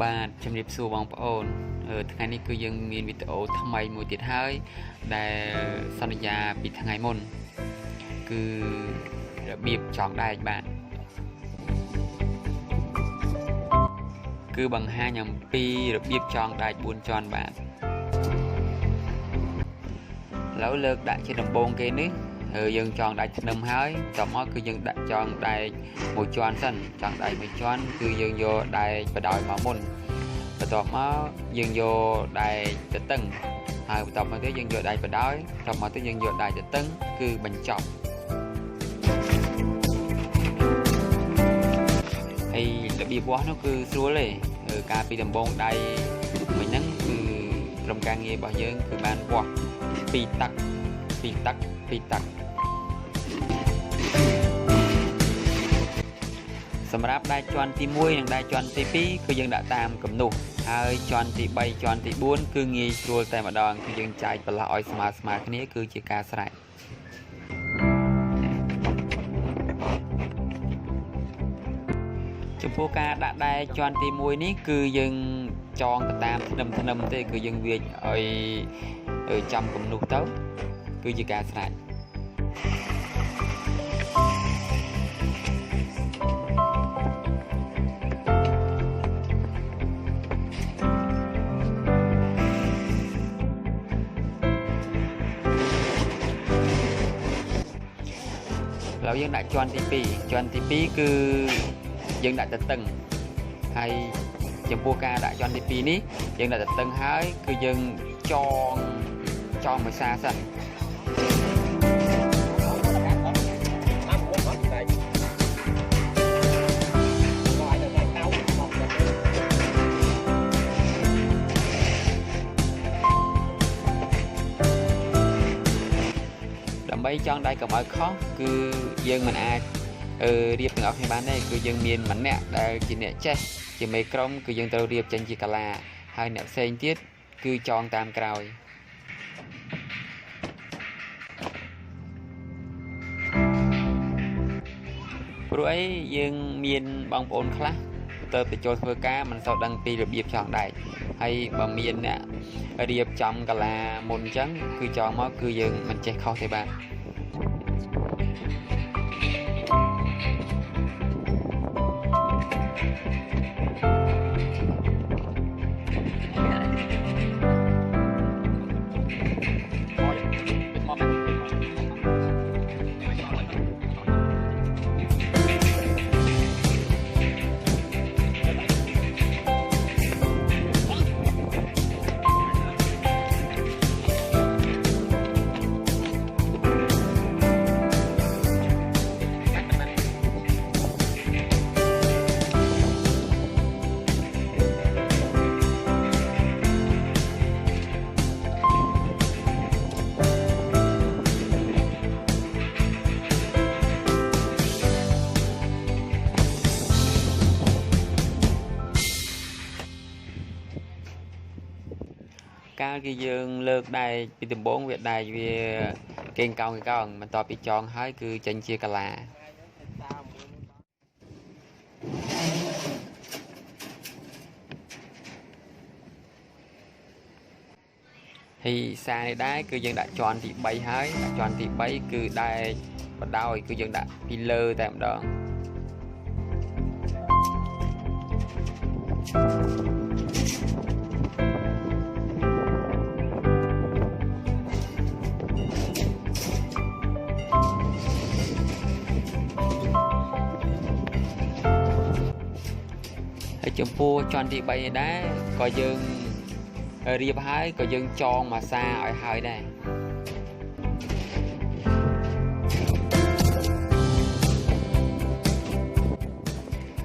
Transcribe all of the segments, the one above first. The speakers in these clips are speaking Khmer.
បាទជំរាបសួរបងប្អូនថ្ងៃនេះគឺយើងមានវីដេអូថ្មីមួយទៀតហើយដែលសន្យាពីថ្ងៃមុនគឺរបៀបចងដែកបាទគឺបង្ហាញអំពីរបៀបចងដែក4ជាន់បាទឥឡូវលើកដាក់ជាដំបូងគេនេះយើងចងដែកធ្នឹមហើយតមកគឺយើងដាក់ចងដែកមួយជាន់សិនចងដែកមួយជាន់គឺយើងយកដែកបដោយមកមុនបន្ទាប់មកយើងយកដែកទៅតឹងហើយបន្ទាប់មកទៀតយើងយកដែកបដោយបន្ទាប់មកទៀតយើងយកដែកទៅតឹងគឺបញ្ចប់ហើយរបៀបវាស់នោះគឺស្រួលទេការពីដំបូងដៃមិញហ្នឹងគឺក្រុមការងាររបស់យើងគឺបានវាស់2ទឹកសម្រាប់ដែកជាន់ទី1និងដែកជាន់ទី2គឺយើងដាក់តាមគំនូសហើយជាន់ទី3ជាន់ទី4គឺងាយស្រួលតែម្ដងគឺយើងចែកបន្លាស់ឲ្យស្មើគ្នាគឺជាការស្រេចចំពោះការដាក់ដែកជាន់ទី1នេះគឺយើងចងទៅតាមធ្នឹមទេគឺយើងវាចឲ្យចំគំនូសទៅគឺជាការស្រេចแล้วយើងដាក់ជាន់ទី2ជាន់ទី2គឺយើងដាក់ទៅតឹងហើយចំពោះការដាក់ជាន់ទី2នេះយើងដាក់ទៅតឹងហើយគឺយើងចងមួយសាសិនដើម្បីចងដៃកុំឲ្យខុសគឺយើងមិនអាចរៀបទាំងអស់គ្នាបានទេគឺយើងមានម្នាក់ដែលជាអ្នកចេះជាមេក្រុមគឺយើងត្រូវរៀបចេញជាកាឡាហើយអ្នកផ្សេងទៀតគឺចងតាមក្រោយព្រោះអីយើងមានបងប្អូនខ្លះទៅចូលធ្វើការមិនសូវដឹងពីរបៀបចងដែកហើយបើមានអ្នករៀបចំកាឡាមុនអញ្ចឹងគឺចងមកគឺយើងមិនចេះខុសទេបាទកាលគឺយើងលើកដែកពីដំបូងវាដែកវាកេងកោងបន្ទាប់ពីចងហើយគឺចេញជាកាឡាហើយសារនេះដែរគឺយើងដាក់ជាន់ទី3ហើយដាក់ជាន់ទី3គឺដែកបដោយគឺយើងដាក់ពីលើតែម្ដងចំពោះជាន់ទី3ដែរក៏យើងរៀបហើយក៏យើងចងមួយសាឲ្យហើយដែរ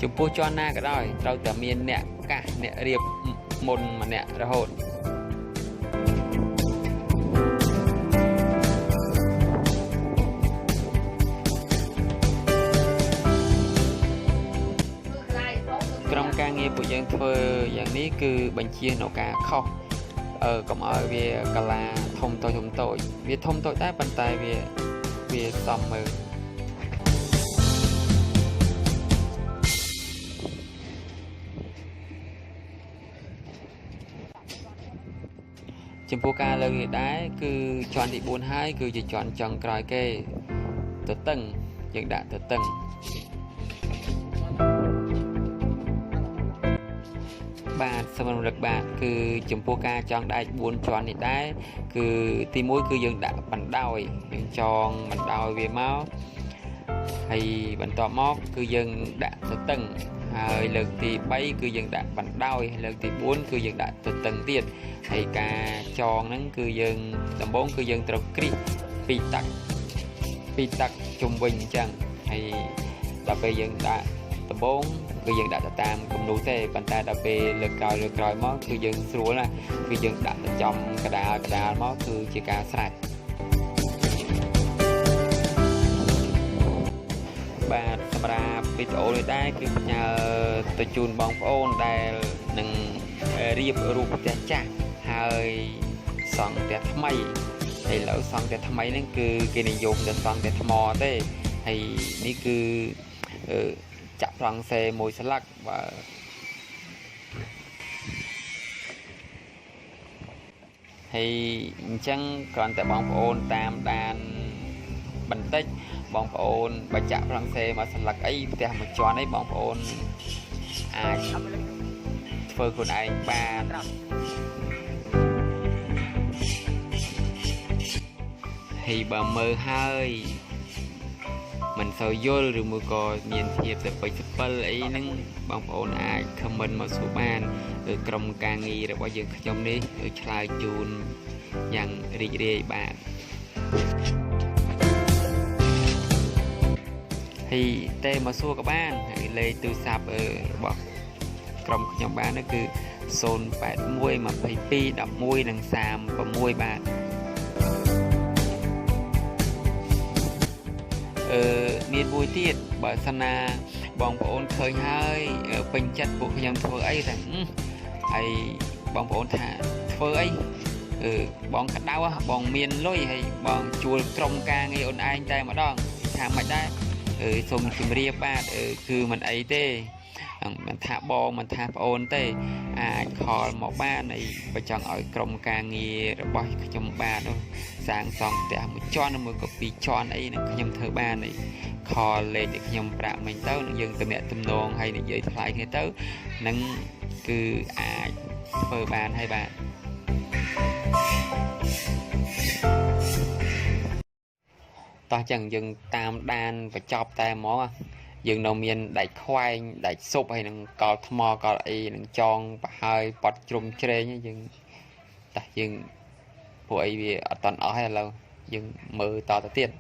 ចំពោះជាន់ណាក៏ដោយត្រូវតែមានអ្នកកាសអ្នករៀបមុនម្នាក់រហូតក្រុមការងារពួកយើងធ្វើយ៉ាងនេះគឺបញ្ជានៅការខុសកុំឲ្យវាកាឡាធំតូចវាធំតូចដែរប៉ុន្តែវាសមមើល អ ចំពោះការលើកនេះដែរគឺជាន់ទី4ហើយគឺជាជាន់ចុងក្រោយគេទៅតឹងយើងដាក់ទៅតឹងបាទសូមរំលឹកបាទគឺចំពោះការចងដែក4ជាន់នេះដែរគឺទី1គឺយើងដាក់បណ្ដោយយើងចងបណ្ដោយវាមកហើយបន្ទាប់មកគឺយើងដាក់ទៅតឹងហើយលើកទី3គឺយើងដាក់បណ្ដោយហើយលើកទី4គឺយើងដាក់ទៅតឹងទៀតហើយការចងហ្នឹងគឺយើងដំបូងគឺយើងត្រូវគ្រីស2តាក់ជុំវិញអញ្ចឹងហើយដល់ពេលយើងដាក់ដំបូងគឺយើងដាក់ទៅតាមគំនូទេប៉ុន្តែដល់ពេលលើកក្រោយមកគឺយើងស្រួលណាគឺយើងដាក់ទៅចំកដាលមកគឺជាការស្រេចបាទសម្រាប់វីដេអូនេះដែរគឺផ្ញើទៅជូនបងប្អូនដែលនឹងរៀបរូបផ្ទះចាស់ហើយសង់ផ្ទះថ្មីហើយឥឡូវសង់ផ្ទះថ្មីហ្នឹងគឺគេនិយមទៅសង់ផ្ទះថ្មទេហើយនេះគឺចាក់ប្លង់សេមួយស្លឹកបាទហើយអញ្ចឹងគ្រាន់តែបងប្អូនតាមដានបន្តិចបងប្អូនបើចាក់ប្លង់សេមកស្លឹកអីផ្ទះមួយជាន់អីបងប្អូនអាចធ្វើខ្លួនឯងបានហើយបើមើលហើយមិនសូវយល់ឬមួយក៏មានភាពសពេចសពិលអីហ្នឹងបងប្អូនអាចខមមិនមកសួរបានក្រុមការងាររបស់យើងខ្ញុំនេះឆ្លើយជូនយ៉ាងរីករាយបាទហើយទេមកសួរក៏បានហើយលេខទូរស័ព្ទរបស់ក្រុមខ្ញុំបាននោះគឺ081 22 11 និង36បាទមានមួយទៀតបើសិនណាបងប្អូនឃើញហើយពេញចិត្តពួកខ្ញុំធ្វើអីតែហើយបងប្អូនថាធ្វើអីបងកដៅបងមានលុយហើយបងជួលក្រុមការងារអូនឯងតែម្ដងថាមិនដែរសូមជម្រាបបាទគឺមិនអីទេមិនថាបងមិនថាប្អូនទេអាចខលមកបានហើយបើចង់ឲ្យក្រុមការងាររបស់ខ្ញុំបានសាងសង់ផ្ទះមួយជាន់មួយក៏2ជាន់អីនឹងខ្ញុំធ្វើបានហើយខលលេខដែលខ្ញុំប្រាក់មិញទៅនឹងយើងទំនាក់ទំនងហើយនិយាយថ្លៃគ្នាទៅនឹងគឺអាចធ្វើបានហើយបាទតោះចឹងយើងតាមដានបញ្ចប់តែហ្មងយើងនៅមានដែកខ្វែងដែកស៊ុបហើយនឹងកលថ្មកលអីនឹងចងប្រហើយប៉ត់ជ្រុំជ្រែងយើងតោះយើងពួកអីវាអត់តន់អស់ហើយឥឡូវយើងមើលតទៅទៀត